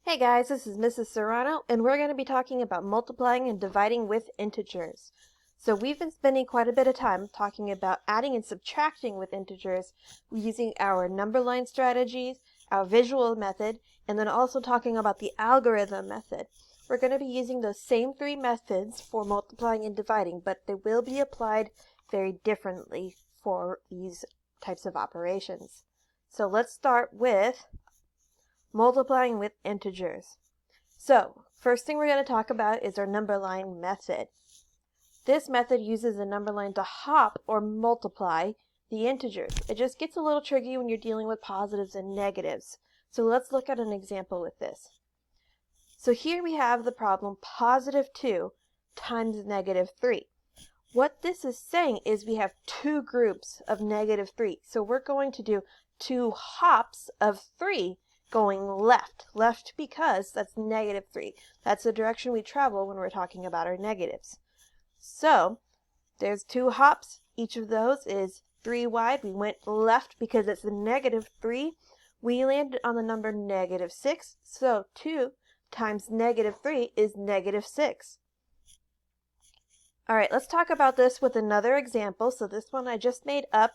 Hey guys, this is Mrs. Serrano, and we're going to be talking about multiplying and dividing with integers. So we've been spending quite a bit of time talking about adding and subtracting with integers using our number line strategies, our visual method, and then also talking about the algorithm method. We're going to be using those same three methods for multiplying and dividing, but they will be applied very differently for these types of operations. So let's start with multiplying with integers. So, first thing we're going to talk about is our number line method. This method uses a number line to hop or multiply the integers. It just gets a little tricky when you're dealing with positives and negatives. So let's look at an example with this. So here we have the problem positive 2 times negative 3. What this is saying is we have two groups of negative 3. So we're going to do two hops of 3 going left. Left because that's negative 3. That's the direction we travel when we're talking about our negatives. So there's two hops. Each of those is 3 wide. We went left because it's the negative 3. We landed on the number negative 6. So 2 times negative 3 is negative 6. All right, let's talk about this with another example. So this one I just made up.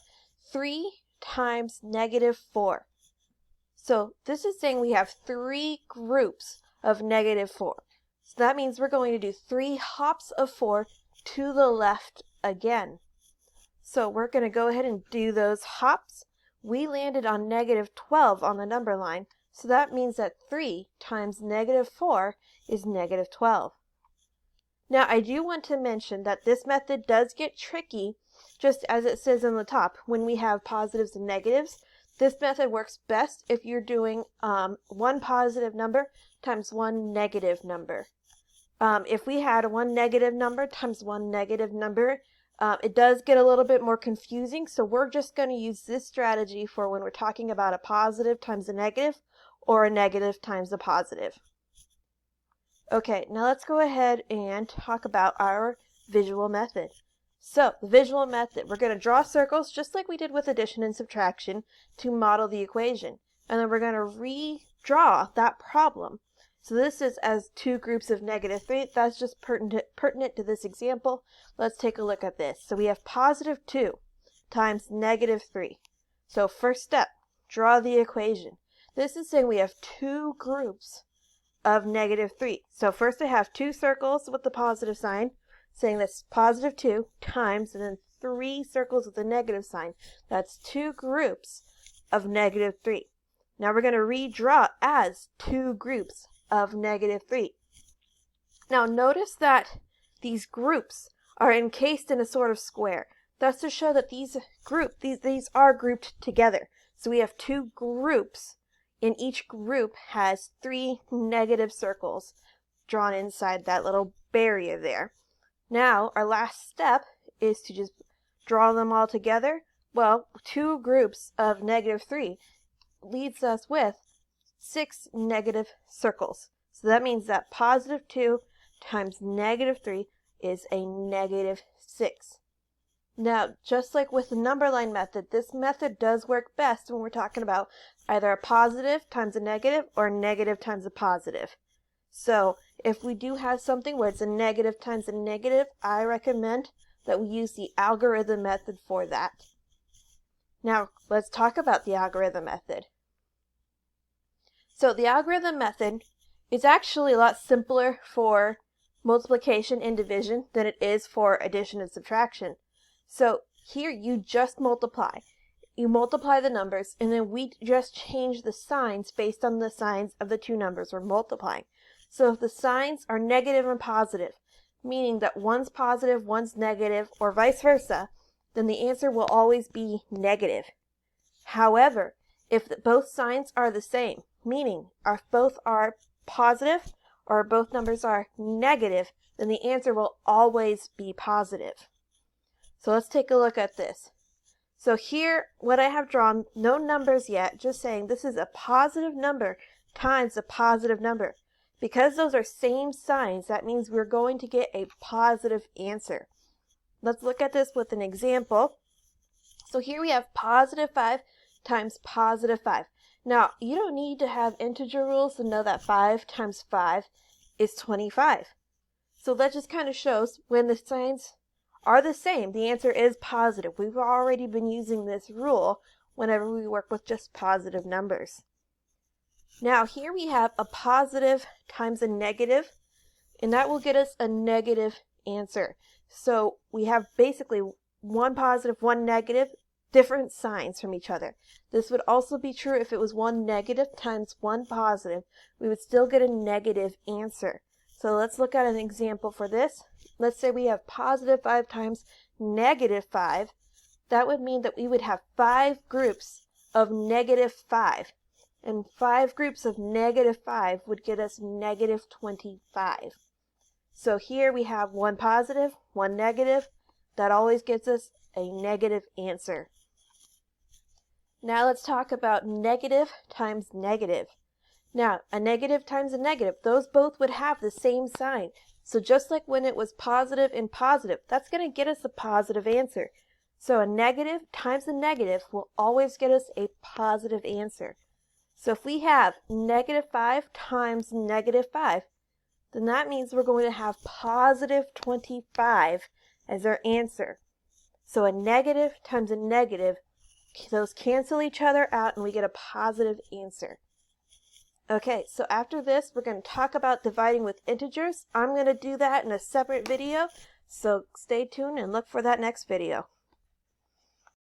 3 times negative 4. So this is saying we have three groups of negative 4. So that means we're going to do 3 hops of 4 to the left again. So we're going to go ahead and do those hops. We landed on negative 12 on the number line. So that means that 3 times negative 4 is negative 12. Now I do want to mention that this method does get tricky, just as it says on the top, when we have positives and negatives. This method works best if you're doing one positive number times one negative number. If we had one negative number times one negative number, it does get a little bit more confusing, so we're just going to use this strategy for when we're talking about a positive times a negative or a negative times a positive. Okay, now let's go ahead and talk about our visual method. So, the visual method, we're going to draw circles just like we did with addition and subtraction to model the equation. And then we're going to redraw that problem. So this is as two groups of negative 3. That's just pertinent to this example. Let's take a look at this. So we have positive 2 times negative 3. So first step, draw the equation. This is saying we have two groups of negative 3. So first I have two circles with the positive sign, saying that's positive 2 times, and then 3 circles with a negative sign. That's two groups of negative 3. Now we're going to redraw as two groups of negative 3. Now notice that these groups are encased in a sort of square. That's to show that these are grouped together. So we have two groups, and each group has 3 negative circles drawn inside that little barrier there. Now, our last step is to just draw them all together. Well, two groups of negative 3 leaves us with 6 negative circles. So that means that positive 2 times negative 3 is a negative 6. Now, just like with the number line method, this method does work best when we're talking about either a positive times a negative or a negative times a positive. So, if we do have something where it's a negative times a negative, I recommend that we use the algorithm method for that. Now, let's talk about the algorithm method. So, the algorithm method is actually a lot simpler for multiplication and division than it is for addition and subtraction. So, here you just multiply. You multiply the numbers, and then we just change the signs based on the signs of the two numbers we're multiplying. So if the signs are negative and positive, meaning that one's positive, one's negative, or vice versa, then the answer will always be negative. However, if both signs are the same, meaning if both are positive or both numbers are negative, then the answer will always be positive. So let's take a look at this. So here, what I have drawn, no numbers yet, just saying this is a positive number times a positive number. Because those are same signs, that means we're going to get a positive answer. Let's look at this with an example. So here we have positive 5 times positive 5. Now, you don't need to have integer rules to know that 5 times 5 is 25. So that just kind of shows when the signs are the same, the answer is positive. We've already been using this rule whenever we work with just positive numbers. Now here we have a positive times a negative, and that will get us a negative answer. So we have basically one positive, one negative, different signs from each other. This would also be true if it was one negative times one positive. We would still get a negative answer. So let's look at an example for this. Let's say we have positive 5 times negative 5. That would mean that we would have 5 groups of negative 5. And 5 groups of negative 5 would get us negative 25. So here we have one positive, one negative. That always gets us a negative answer. Now let's talk about negative times negative. Now, a negative times a negative, those both would have the same sign. So just like when it was positive and positive, that's going to get us a positive answer. So a negative times a negative will always get us a positive answer. So if we have negative 5 times negative 5, then that means we're going to have positive 25 as our answer. So a negative times a negative, those cancel each other out and we get a positive answer. Okay, so after this, we're going to talk about dividing with integers. I'm going to do that in a separate video, so stay tuned and look for that next video.